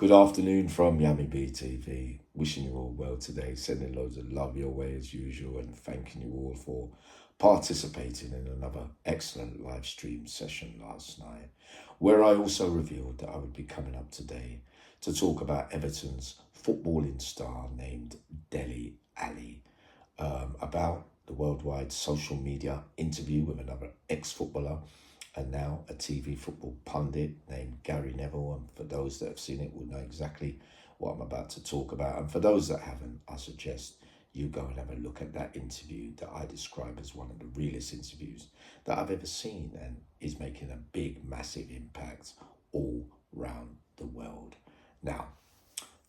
Good afternoon from Yami BTV. Wishing you all well today, sending loads of love your way as usual, and thanking you all for participating in another excellent live stream session last night, where I also revealed that I would be coming up today to talk about Everton's footballing star named deliAli, about the worldwide social media interview with another ex-footballer and now a TV football pundit named Garyneville. And for those that have seen it will know exactly what I'm about to talk about. And for those that haven't, I suggest you go and have a look at that interview that I describe as one of the realest interviews that I've ever seen, and is making a big, massive impact all round the world. Now,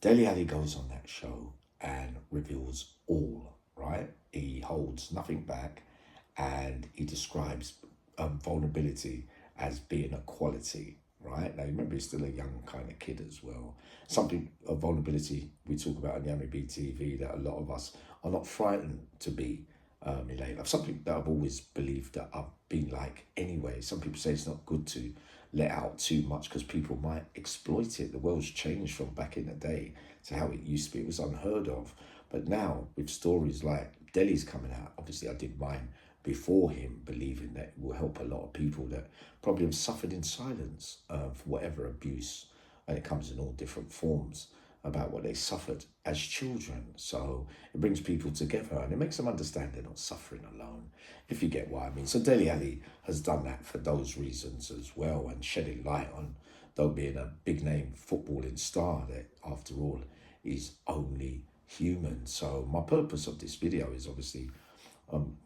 deliAli goes on that show and reveals all, right? He holds nothing back, and he describes vulnerability as being a quality, right? Now, remember, he's still a young kind of kid as well. Something of vulnerability we talk about on Yami BTV that a lot of us are not frightened to be elated. Something that I've always believed that I've been like anyway. Some people say it's not good to let out too much because people might exploit it. The world's changed from back in the day to how it used to be. It was unheard of. But now with stories like Deli's coming out, obviously I did mine before him, believing that it will help a lot of people that probably have suffered in silence for whatever abuse, and it comes in all different forms, about what they suffered as children. So it brings people together and it makes them understand they're not suffering alone, if you get what I mean. So deliAli has done that for those reasons as well, and shedding light on, though being a big name footballing star, that after all is only human. So my purpose of this video is obviously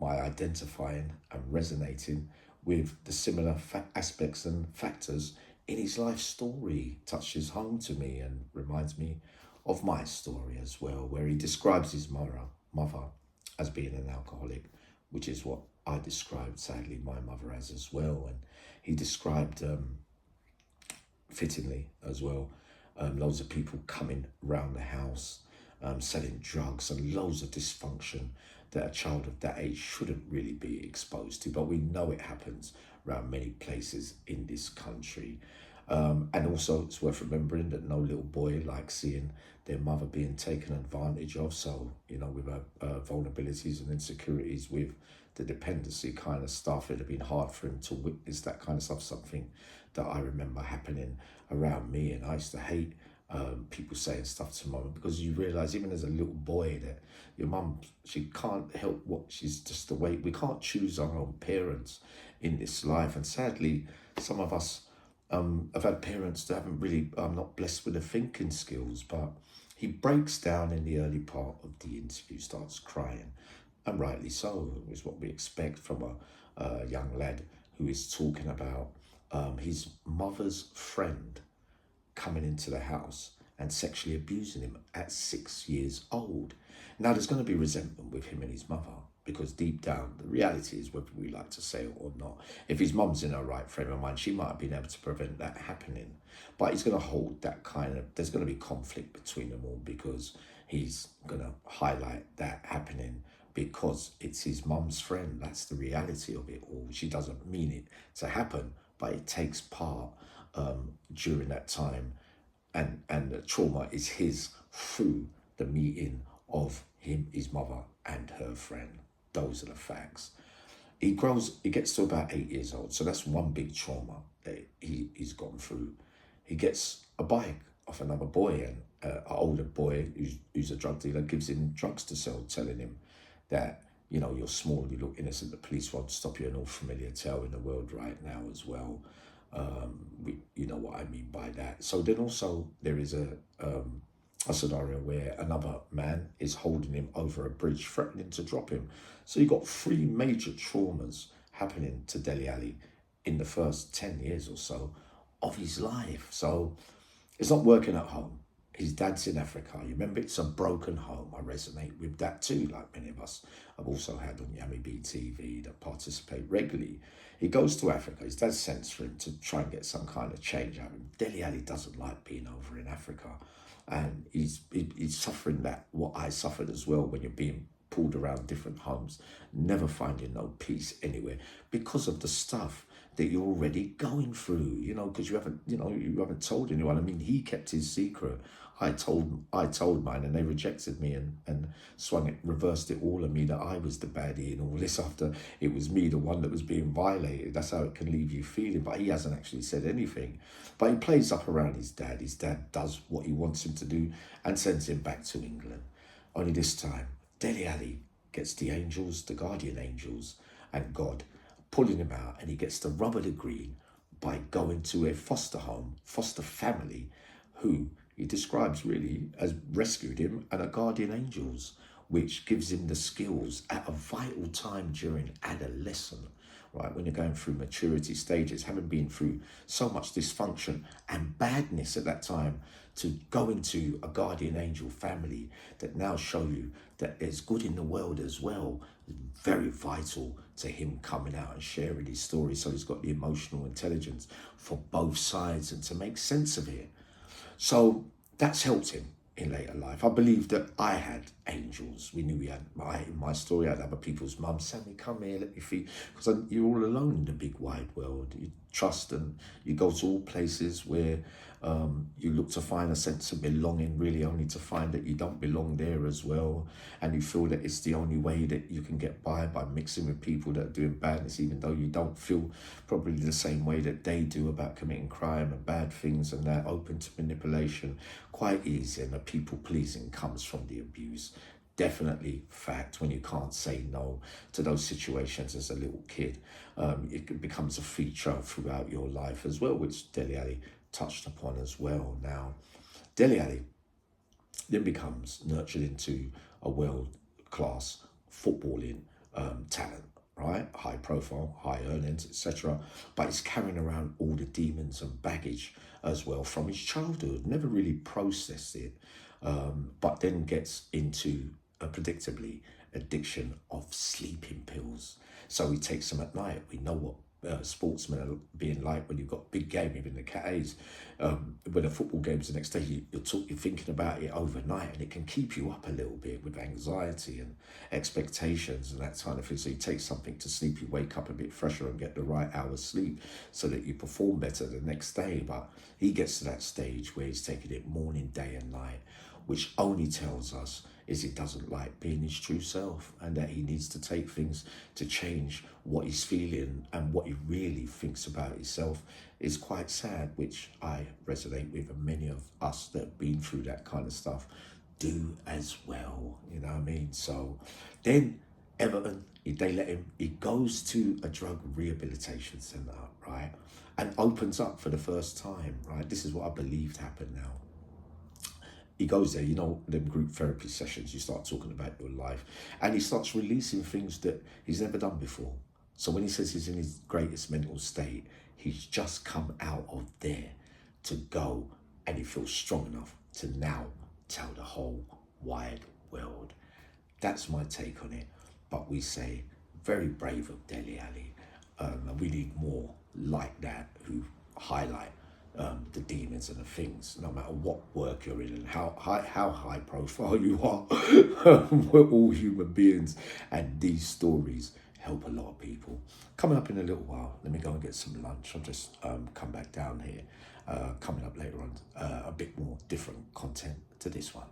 my identifying and resonating with the similar aspects and factors in his life story. Touches home to me and reminds me of my story as well, where he describes his mother as being an alcoholic, which is what I described, sadly, my mother as well. And he described, fittingly as well, loads of people coming around the house, selling drugs, and loads of dysfunction that a child of that age shouldn't really be exposed to. But we know it happens around many places in this country. And also it's worth remembering that no little boy likes seeing their mother being taken advantage of. So, you know, with her vulnerabilities and insecurities with the dependency kind of stuff, it'd have been hard for him to witness that kind of stuff. Something that I remember happening around me, and I used to hate people saying stuff to mum, because you realise even as a little boy that your mum, she can't help what she's just the way. We can't choose our own parents in this life, and sadly some of us have had parents that haven't really not blessed with the thinking skills. But he breaks down in the early part of the interview, starts crying, and rightly so. It was what we expect from a young lad who is talking about his mother's friend coming into the house and sexually abusing him at 6 years old. Now, there's going to be resentment with him and his mother, because deep down, the reality is, whether we like to say it or not, if his mum's in her right frame of mind, she might have been able to prevent that happening. But he's going to hold that kind of, there's going to be conflict between them all, because he's going to highlight that happening because it's his mum's friend. That's the reality of it all. She doesn't mean it to happen, but it takes part during that time, and the trauma is his through the meeting of him, his mother, and her friend. Those are the facts. He gets to about 8 years old, so that's one big trauma that he's gone through. He gets a bike off another boy, and an older boy who's a drug dealer gives him drugs to sell, telling him that, you know, you're small, you look innocent, the police won't stop you, an all familiar tale in the world right now as well. You know what I mean by that. So then also there is a scenario where another man is holding him over a bridge, threatening to drop him. So you've got 3 major traumas happening to deliAli in the first 10 years or so of his life. So it's not working at home. His dad's in Africa. You remember, it's a broken home. I resonate with that too, like many of us I've also had on Yami BTV that participate regularly. He goes to Africa. His dad sends for him to try and get some kind of change out of him. deliAli doesn't like being over in Africa. And he's suffering that, what I suffered as well, when you're being pulled around different homes, never finding no peace anywhere because of the stuff that you're already going through, you know, because you haven't told anyone. I mean, he kept his secret. I told mine, and they rejected me and reversed it all on me that I was the baddie and all this after it was me, the one that was being violated. That's how it can leave you feeling. But he hasn't actually said anything. But he plays up around his dad. His dad does what he wants him to do and sends him back to England. Only this time, deliAli gets the angels, the guardian angels, and God pulling him out, and he gets the rubber the green by going to a foster home, foster family, who he describes really as rescued him, and a guardian angels, which gives him the skills at a vital time during adolescence, right? When you're going through maturity stages, having been through so much dysfunction and badness at that time, to go into a guardian angel family that now show you that there's good in the world as well, very vital to him coming out and sharing his story. So he's got the emotional intelligence for both sides and to make sense of it. So that's helped him in later life. I believe that I had angels. We knew we had in my story, I had other people's mums. Sammy, come here, let me feel. Because you're all alone in the big wide world. You trust, and you go to all places where you look to find a sense of belonging, really only to find that you don't belong there as well. And you feel that it's the only way that you can get by mixing with people that are doing badness, even though you don't feel probably the same way that they do about committing crime and bad things, and they're open to manipulation quite easy. And the people pleasing comes from the abuse. Definitely fact. When you can't say no to those situations as a little kid, it becomes a feature throughout your life as well, which deliAli touched upon as well. Now, deliAli then becomes nurtured into a world-class footballing talent, right? High profile, high earnings, etc. But he's carrying around all the demons and baggage as well from his childhood. Never really processed it, but then gets into a predictably addiction of sleeping pills. So he takes them at night. We know what sportsmen are being like when you've got a big game, even the Ks. When a football game's the next day, you're thinking about it overnight, and it can keep you up a little bit with anxiety and expectations and that kind of thing. So you take something to sleep, you wake up a bit fresher and get the right hour's sleep so that you perform better the next day. But he gets to that stage where he's taking it morning, day and night, which only tells us is he doesn't like being his true self, and that he needs to take things to change what he's feeling and what he really thinks about himself. Is quite sad, which I resonate with, and many of us that have been through that kind of stuff do as well, you know what I mean? So then Everton, they let him, he goes to a drug rehabilitation centre, right? And opens up for the first time, right? This is what I believed happened now. He goes there, you know, them group therapy sessions, you start talking about your life, and he starts releasing things that he's never done before. So when he says he's in his greatest mental state, he's just come out of there to go, and he feels strong enough to now tell the whole wide world. That's my take on it. But we say, very brave of deliAli. And we need more like that who highlight the demons and the things, no matter what work you're in and how high profile you are. We're all human beings, and these stories help a lot of people. Coming up in a little while, let me go and get some lunch. I'll just come back down here. Coming up later on, a bit more different content to this one.